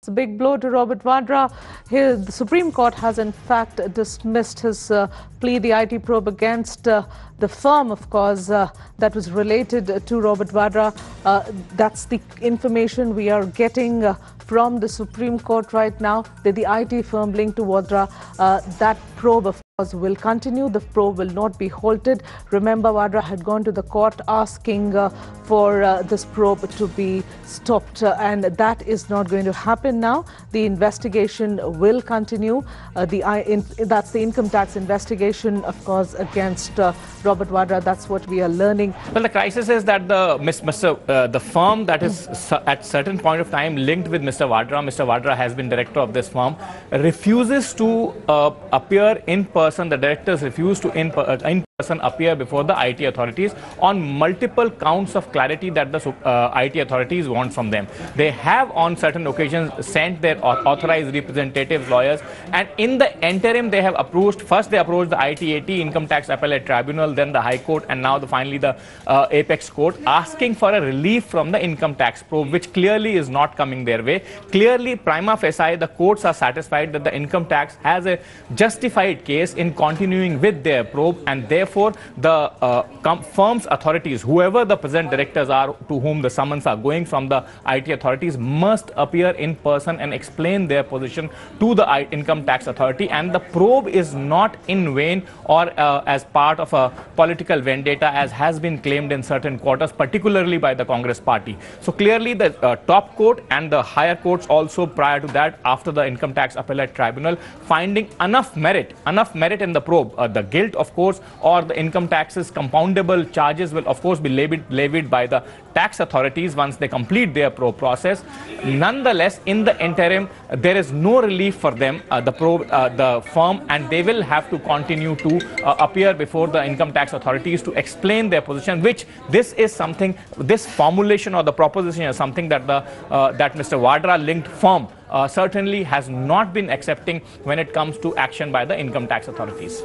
It's a big blow to Robert Vadra. The Supreme Court has in fact dismissed his plea, the IT probe against the firm, of course, that was related to Robert Vadra. That's the information we are getting from the Supreme Court right now, that the IT firm linked to Vadra, that probe, of course, will continue. The probe will not be halted. Remember, Vadra had gone to the court asking for this probe to be stopped, and that is not going to happen now. The investigation will continue. That's the income tax investigation, of course, against Robert Vadra. That's what we are learning. Well, the crisis is that the firm that is at certain point of time linked with Mr. Vadra has been director of this firm, refuses to appear in person. The directors refuse to in person appear before the IT authorities on multiple counts of clarity that the IT authorities want from them. They have on certain occasions sent their authorized representatives, lawyers, and in the interim they have approached, first they approached the ITAT, Income Tax Appellate Tribunal, then the High Court, and now finally the Apex Court, asking for a relief from the income tax probe, which clearly is not coming their way. Clearly, prima facie, the courts are satisfied that the income tax has a justified case in continuing with their probe, and therefore the firm's authorities, whoever the present directors are to whom the summons are going from the IT authorities, must appear in person and explain their position to the income tax authority. And the probe is not in vain or as part of a political vendetta, as has been claimed in certain quarters, particularly by the Congress party. So clearly the top court and the higher courts also prior to that, after the Income Tax Appellate Tribunal, finding enough merit in the probe, the guilt, of course, or the income taxes compoundable charges will of course be levied by the tax authorities once they complete their probe process. Nonetheless, in the interim, there is no relief for them, the firm, and they will have to continue to appear before the income tax authorities to explain their position, which this formulation or the proposition is something that that Mr. Vadra linked firm certainly has not been accepting when it comes to action by the income tax authorities.